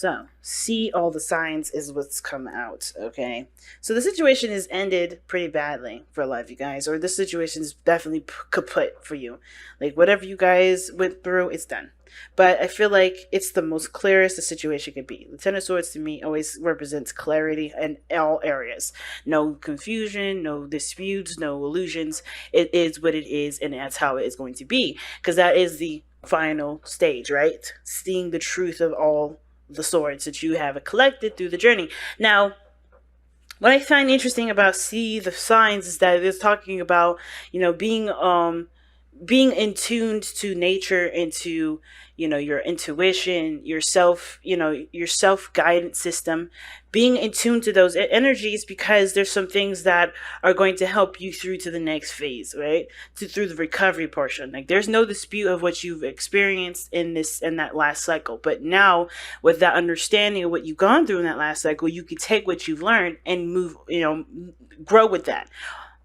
So, see all the signs is what's come out, okay? So, the situation is ended pretty badly for a lot of you guys, or this situation is definitely kaput for you. Like, whatever you guys went through, it's done. But I feel like it's the most clearest the situation could be. The Ten of Swords to me always represents clarity in all areas. No confusion, no disputes, no illusions. It is what it is, and that's how it is going to be. Because that is the final stage, right? Seeing the truth of all the swords that you have collected through the journey. Now, what I find interesting about see the signs is that it's talking about, being in tuned to nature and to, your intuition, yourself, your self guidance system, being in tune to those energies, because there's some things that are going to help you through to the next phase, right? Through the recovery portion. Like, there's no dispute of what you've experienced in that last cycle, but now with that understanding of what you've gone through in that last cycle, you can take what you've learned and move, grow with that,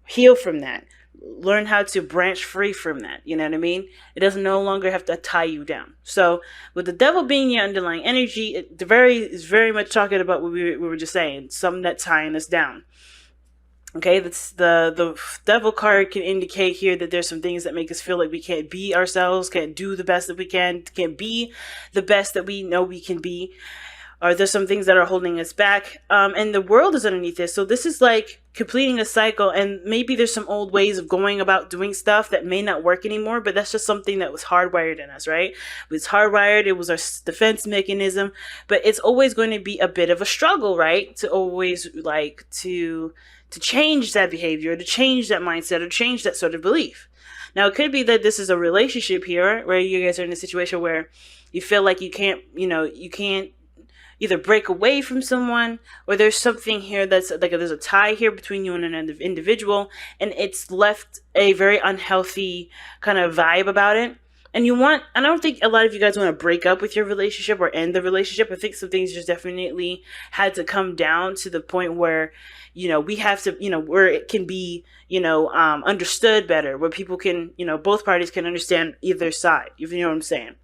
heal from that, learn how to branch free from that. You know what I mean? It doesn't no longer have to tie you down. So with the devil being your underlying energy, is very much talking about what we were just saying, something that's tying us down. Okay, that's the devil card can indicate here that there's some things that make us feel like we can't be ourselves, can't do the best that we can't be the best that we know we can be. Or there's some things that are holding us back, and the world is underneath this. So this is like completing a cycle, and maybe there's some old ways of going about doing stuff that may not work anymore, but that's just something that was hardwired in us, right? It was hardwired, it was our defense mechanism, but it's always going to be a bit of a struggle, right? To always like to change that behavior, to change that mindset, or change that sort of belief. Now, it could be that this is a relationship here where you guys are in a situation where you feel like you can't either break away from someone, or there's something here that's like there's a tie here between you and an individual, and it's left a very unhealthy kind of vibe about it. And I don't think a lot of you guys want to break up with your relationship or end the relationship. I think some things just definitely had to come down to the point where, we have to, where it can be, understood better, where people can, both parties can understand either side. You know what I'm saying?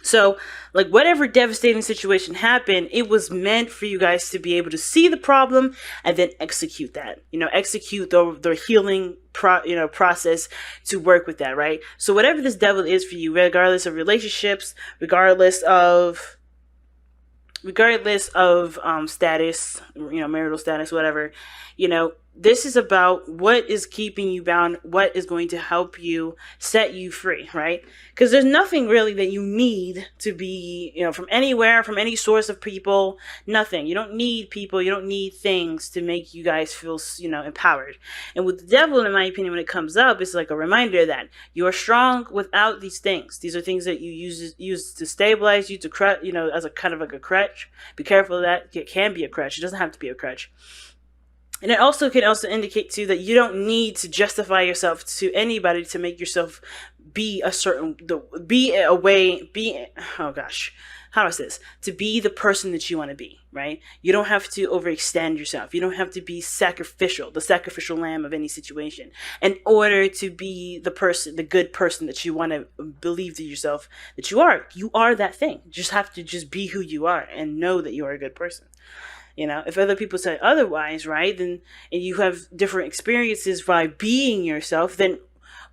So, like, whatever devastating situation happened, it was meant for you guys to be able to see the problem and then execute that. Execute the healing process to work with that, right? So, whatever this devil is for you, regardless of relationships, regardless of status, marital status, whatever, this is about what is keeping you bound, what is going to help you set you free, right? Because there's nothing really that you need to be, from anywhere, from any source of people, nothing. You don't need people, you don't need things to make you guys feel, empowered. And with the devil, in my opinion, when it comes up, it's like a reminder that you are strong without these things. These are things that you use to stabilize you, to as a kind of like a crutch. Be careful of that. It can be a crutch. It doesn't have to be a crutch. And it can also indicate too that you don't need to justify yourself to anybody to make yourself be a certain, how do I say this? To be the person that you want to be, right? You don't have to overextend yourself. You don't have to be the sacrificial lamb of any situation in order to be the good person that you want to believe to yourself that you are. You are that thing. You just have to be who you are and know that you are a good person. If other people say otherwise, right, then, and you have different experiences by being yourself, then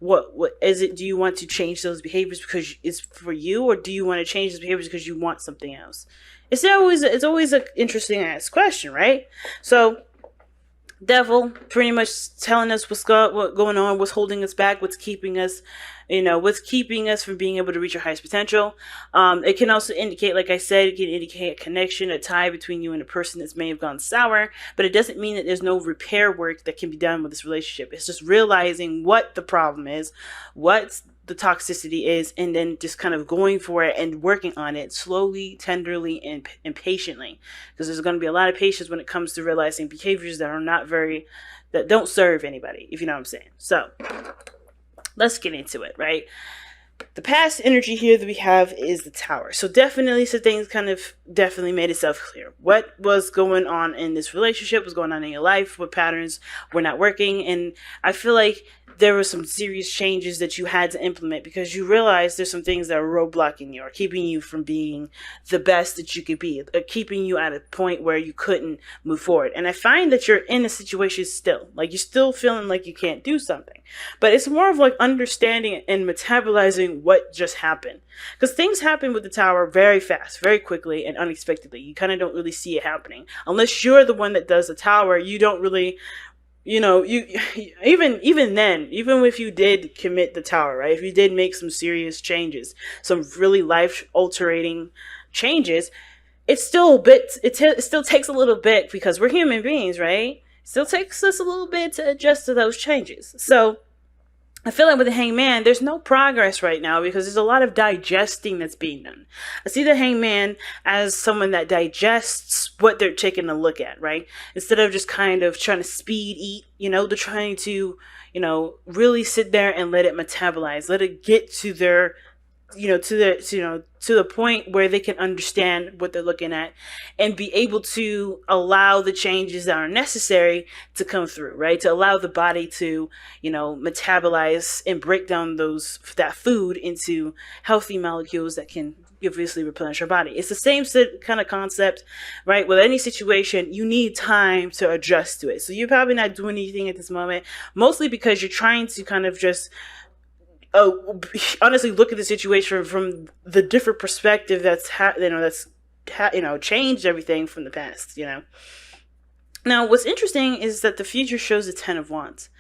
what is it? Do you want to change those behaviors because it's for you, or do you want to change those behaviors because you want something else? It's always an interesting ass question, right? So, devil pretty much telling us what's going on, what's holding us back, what's keeping us from being able to reach our highest potential. It can also indicate, like I said, it can indicate a connection, a tie between you and a person that may have gone sour, but it doesn't mean that there's no repair work that can be done with this relationship. It's just realizing what the problem is, what the toxicity is, and then just kind of going for it and working on it slowly, tenderly, and patiently. Because there's going to be a lot of patience when it comes to realizing behaviors that don't serve anybody, if you know what I'm saying. So, let's get into it, right? The past energy here that we have is the Tower. So definitely some things definitely made itself clear. What was going on in this relationship, what's going on in your life, what patterns were not working. And I feel like there were some serious changes that you had to implement because you realize there's some things that are roadblocking you or keeping you from being the best that you could be, keeping you at a point where you couldn't move forward. And I find that you're in a situation still, like you're still feeling like you can't do something, but it's more of like understanding and metabolizing what just happened. Because things happen with the tower very fast, very quickly, and unexpectedly. You kind of don't really see it happening unless you're the one that does the tower. You don't really, you even then, even if you did commit the tower, right, if you did make some serious changes, some really life altering changes, it's still a bit, it still takes a little bit because we're human beings, right? It still takes us a little bit to adjust to those changes. So I feel like with the hangman, there's no progress right now because there's a lot of digesting that's being done. I see the hangman as someone that digests what they're taking a look at, right? Instead of just kind of trying to speed eat, they're trying to, really sit there and let it metabolize, let it get to their, to the point where they can understand what they're looking at and be able to allow the changes that are necessary to come through, right? To allow the body to, metabolize and break down that food into healthy molecules that can obviously replenish our body. It's the same kind of concept, right? With any situation, you need time to adjust to it. So you're probably not doing anything at this moment, mostly because you're trying to kind of just honestly look at the situation from the different perspective that's changed everything from the past. Now what's interesting is that the future shows the 10 of Wands,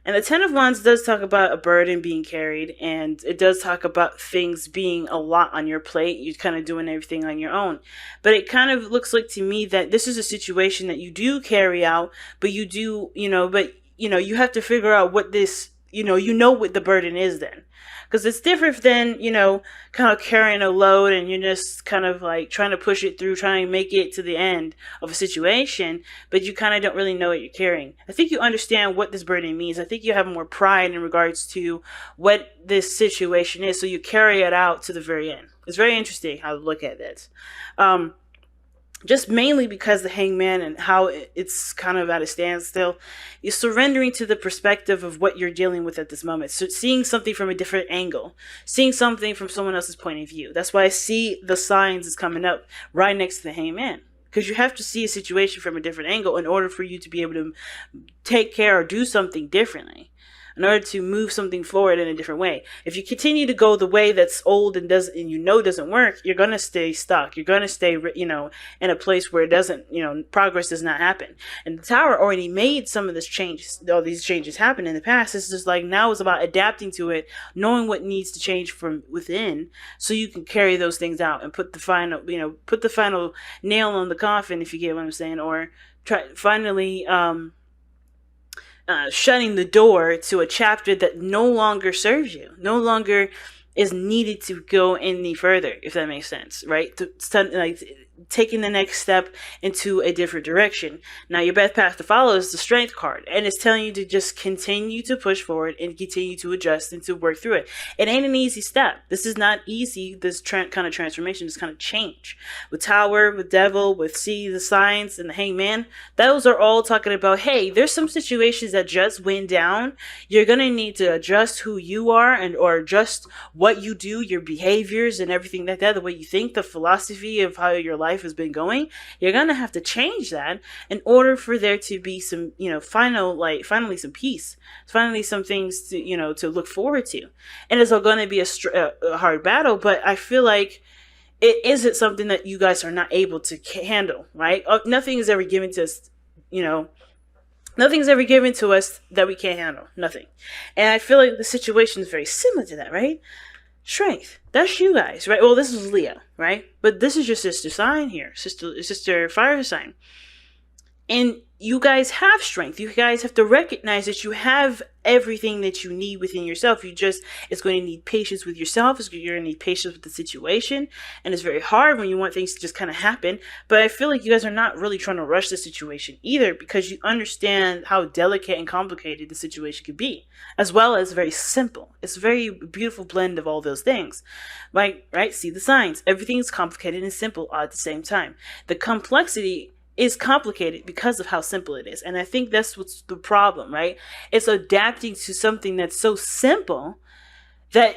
and the 10 of Wands does talk about a burden being carried, and it does talk about things being a lot on your plate. You're kind of doing everything on your own, but it kind of looks like to me that this is a situation that you do carry out, but you do, you have to figure out what this, what the burden is then. Because it's different than, kind of carrying a load and you're just kind of like trying to push it through, trying to make it to the end of a situation, but you kind of don't really know what you're carrying. I think you understand what this burden means. I think you have more pride in regards to what this situation is, so you carry it out to the very end. It's very interesting how to look at this. Just mainly because the hangman and how it's kind of at a standstill, you're surrendering to the perspective of what you're dealing with at this moment. So seeing something from a different angle, seeing something from someone else's point of view. That's why I see the signs is coming up right next to the hangman. Because you have to see a situation from a different angle in order for you to be able to take care or do something differently, in order to move something forward in a different way. If you continue to go the way that's old and doesn't work, you're going to stay stuck. You're going to stay, in a place where it doesn't, progress does not happen. And the tower already made some of all these changes happen in the past. It's just like now it's about adapting to it, knowing what needs to change from within so you can carry those things out and put the final nail on the coffin, if you get what I'm saying, or finally, shutting the door to a chapter that no longer serves you, no longer is needed to go any further, if that makes sense, right? Taking the next step into a different direction. Now, your best path to follow is the Strength card, and it's telling you to just continue to push forward and continue to adjust and to work through it. It ain't an easy step. This is not easy, this kind of transformation, this kind of change. With Tower, with Devil, with the Signs, and the Hangman, those are all talking about, hey, there's some situations that just went down. You're going to need to adjust who you are or adjust what you do, your behaviors and everything like that, the way you think, the philosophy of how your life has been going. You're gonna have to change that in order for there to be some, finally some peace, finally some things to, to look forward to. And it's going to be a hard battle, but I feel like it isn't something that you guys are not able to handle, right? Nothing is ever given to us, nothing's ever given to us that we can't handle. Nothing. And I feel like the situation is very similar to that, right? Strength. That's you guys, right? Well, this is Leo, right? But this is your sister sign here. Sister fire sign. And you guys have strength. You guys have to recognize that you have everything that you need within yourself. It's going to need patience with yourself. You're going to need patience with the situation. And it's very hard when you want things to just kind of happen. But I feel like you guys are not really trying to rush the situation either, because you understand how delicate and complicated the situation could be, as well as very simple. It's a very beautiful blend of all those things. Right? See the signs. Everything is complicated and simple all at the same time. The complexity is complicated because of how simple it is. And I think that's what's the problem, right? It's adapting to something that's so simple that,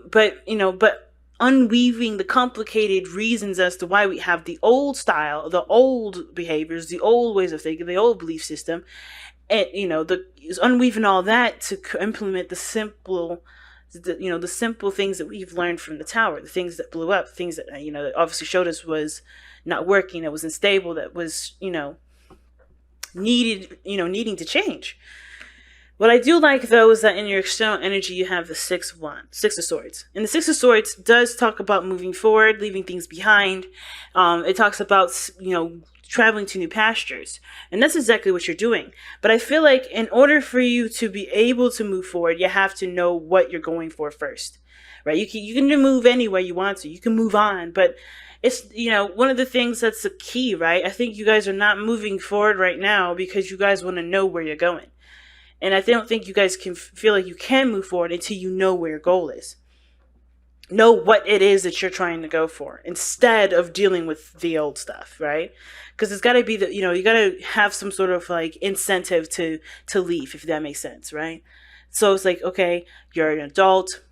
but unweaving the complicated reasons as to why we have the old style, the old behaviors, the old ways of thinking, the old belief system, and the is unweaving all that to implement the simple things that we've learned from the tower, the things that blew up, things that that obviously showed us was not working, that was unstable, that was needing to change. What I do like, though, is that in your external energy, you have the Six of Swords. And the Six of Swords does talk about moving forward, leaving things behind. It talks about, traveling to new pastures. And that's exactly what you're doing. But I feel like in order for you to be able to move forward, you have to know what you're going for first, right? You can move anywhere you want to. You can move on, but it's one of the things that's the key, right? I think you guys are not moving forward right now because you guys want to know where you're going. And I don't think you guys can feel like you can move forward until you know where your goal is. Know what it is that you're trying to go for instead of dealing with the old stuff, right? Because it's got to be you got to have some sort of like incentive to leave, if that makes sense, right? So it's like, okay, you're an adult.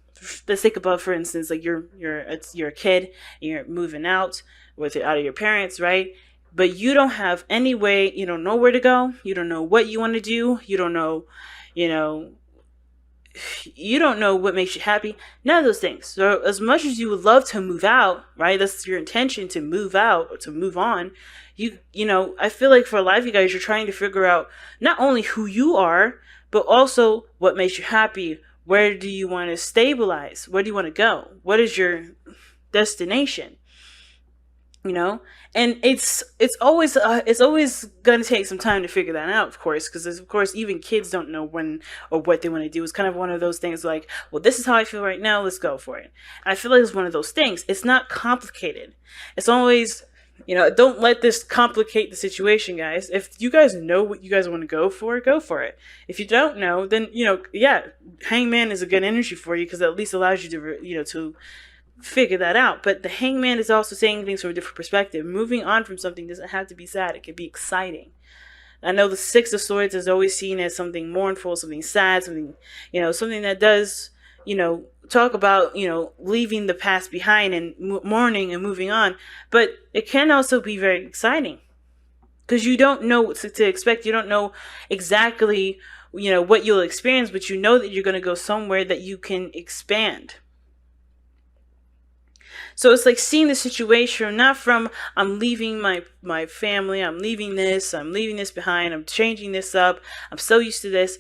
Let's think about, for instance, like you're a kid and you're moving out out of your parents, right? But you don't have any way, you don't know where to go, you don't know what you want to do, you don't know, you know, you don't know what makes you happy, none of those things. So as much as you would love to move out, right? That's your intention, to move out or to move on. I feel like for a lot of you guys, you're trying to figure out not only who you are, but also what makes you happy. Where do you want to stabilize? Where do you want to go? What is your destination? And it's always going to take some time to figure that out, of course, because of course even kids don't know when or what they want to do. It's kind of one of those things like, well, this is how I feel right now, let's go for it. And I feel like it's one of those things. It's not complicated. It's always, don't let this complicate the situation, guys. If you guys know what you guys want to go for it. If you don't know, then yeah, Hangman is a good energy for you, because it at least allows you to to figure that out. But the Hangman is also saying things from a different perspective. Moving on from something doesn't have to be sad. It can be exciting. I know the Six of Swords is always seen as something mournful, something sad, something that does talk about leaving the past behind and mourning and moving on. But it can also be very exciting, because you don't know what to expect. You don't know exactly what you'll experience, but you know that you're going to go somewhere that you can expand. So it's like seeing the situation not from, I'm leaving my family, I'm leaving this behind, I'm changing this up, I'm so used to this.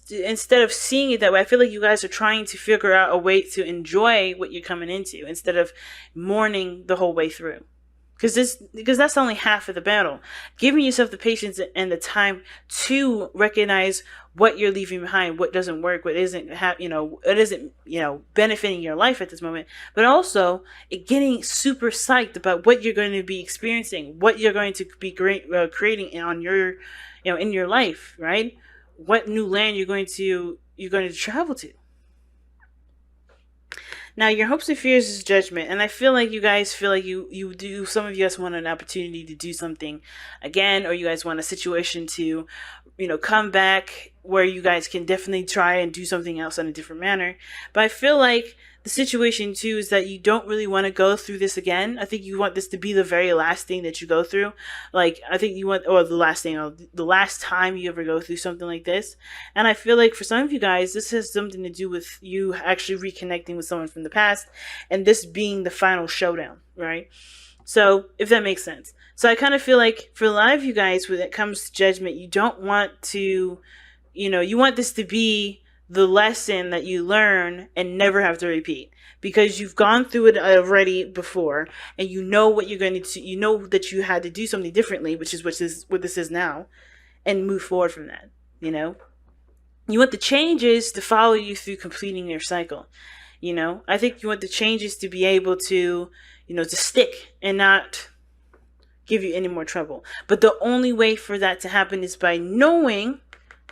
Instead of seeing it that way, I feel like you guys are trying to figure out a way to enjoy what you're coming into instead of mourning the whole way through. Because that's only half of the battle. Giving yourself the patience and the time to recognize what you're leaving behind, what doesn't work, what isn't benefiting your life at this moment, but also getting super psyched about what you're going to be experiencing, what you're going to be creating on your in your life, right? What new land you're going to travel to. Now, your hopes and fears is judgment, and I feel like you guys feel like you do. Some of you guys want an opportunity to do something again, or you guys want a situation to, come back where you guys can definitely try and do something else in a different manner. But I feel like the situation too is that you don't really want to go through this again. I think you want this to be the very last thing that you go through. Like, I think you want, or the last thing, or the last time you ever go through something like this. And I feel like for some of you guys, this has something to do with you actually reconnecting with someone from the past, and this being the final showdown, right? So, if that makes sense. So I kind of feel like for a lot of you guys, when it comes to judgment, you don't want to, you want this to be the lesson that you learn and never have to repeat, because you've gone through it already before, and you know what you're going to, that you had to do something differently, which is what this is now, and move forward from that. You want the changes to follow you through completing your cycle. I think you want the changes to be able to, to stick and not give you any more trouble. But the only way for that to happen is by knowing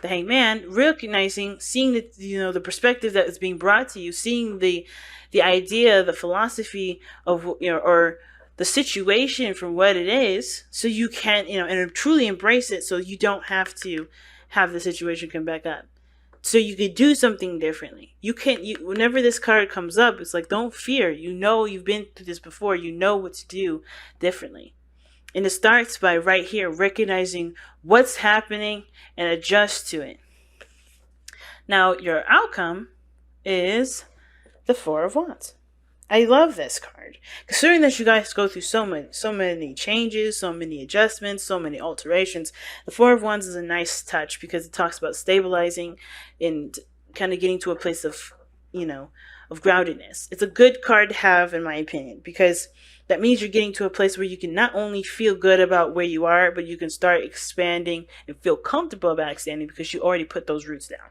the Hangman, recognizing, seeing the perspective that is being brought to you, seeing the idea, the philosophy of, or the situation for what it is, so you can, and truly embrace it, so you don't have to have the situation come back up. So you could do something differently. You can't. Whenever this card comes up, it's like, don't fear. You've been through this before. You know what to do differently. And it starts by right here recognizing what's happening and adjust to it. Now your outcome is the Four of Wands. I love this card. Considering that you guys go through so many changes, so many adjustments, so many alterations, the Four of Wands is a nice touch because it talks about stabilizing and kind of getting to a place of, of groundedness. It's a good card to have, in my opinion, because that means you're getting to a place where you can not only feel good about where you are, but you can start expanding and feel comfortable about expanding because you already put those roots down.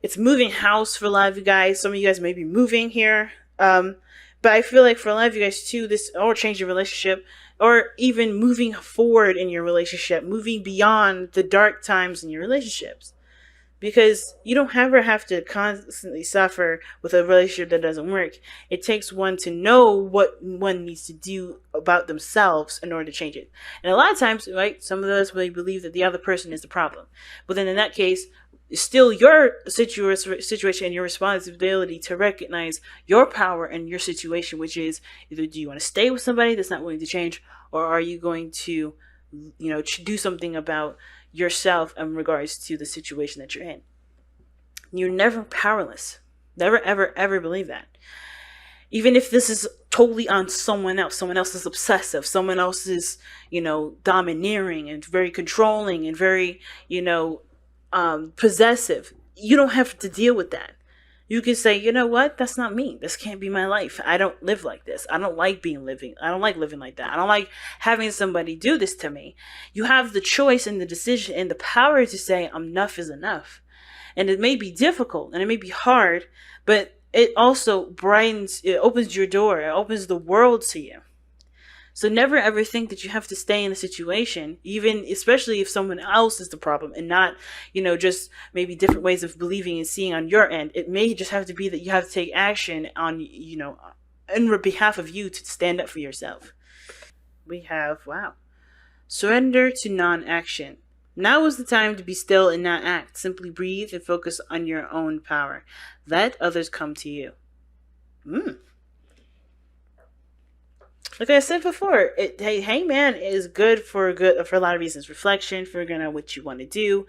It's moving house for a lot of you guys. Some of you guys may be moving here. But I feel like for a lot of you guys too, this, or change your relationship, or even moving forward in your relationship, moving beyond the dark times in your relationships. Because you don't ever have to constantly suffer with a relationship that doesn't work. It takes one to know what one needs to do about themselves in order to change it. And a lot of times, right, some of us may believe that the other person is the problem. But then in that case, it's still your situation and your responsibility to recognize your power and your situation, which is either do you want to stay with somebody that's not willing to change, or are you going to, do something about yourself in regards to the situation that you're in. You're never powerless. Never, ever, ever believe that. Even if this is totally on someone else is obsessive, someone else is, domineering and very controlling and very, possessive. You don't have to deal with that. You can say, you know what? That's not me. This can't be my life. I don't live like this. I don't like I don't like living like that. I don't like having somebody do this to me. You have the choice and the decision and the power to say enough is enough. And it may be difficult and it may be hard, but it also it opens your door. It opens the world to you. So never ever think that you have to stay in a situation, even especially if someone else is the problem and not, just maybe different ways of believing and seeing on your end. It may just have to be that you have to take action on, on behalf of you to stand up for yourself. We have, surrender to non-action. Now is the time to be still and not act. Simply breathe and focus on your own power. Let others come to you. Like I said before, Hangman is good for a lot of reasons. Reflection, figuring out what you want to do,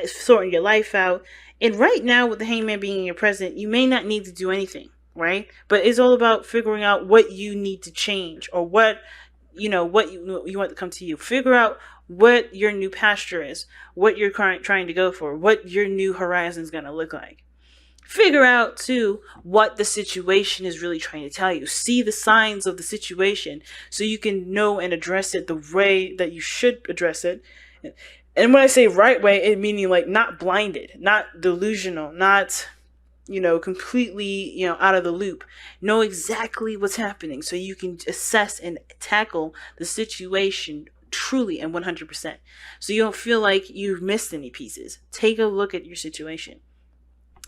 sorting your life out. And right now, with the Hangman being in your present, you may not need to do anything, right? But it's all about figuring out what you need to change, or what you want to come to you. Figure out what your new pasture is, what you're trying to go for, what your new horizon is going to look like. Figure out, too, what the situation is really trying to tell you. See the signs of the situation so you can know and address it the way that you should address it. And when I say right way, it meaning like not blinded, not delusional, not, completely, out of the loop. Know exactly what's happening so you can assess and tackle the situation truly and 100%. So you don't feel like you've missed any pieces. Take a look at your situation.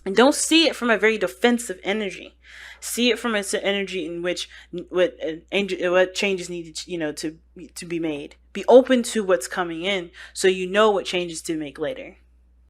And don't see it from a very defensive energy. See it from an energy in which what changes need to be made. Be open to what's coming in, so you know what changes to make later.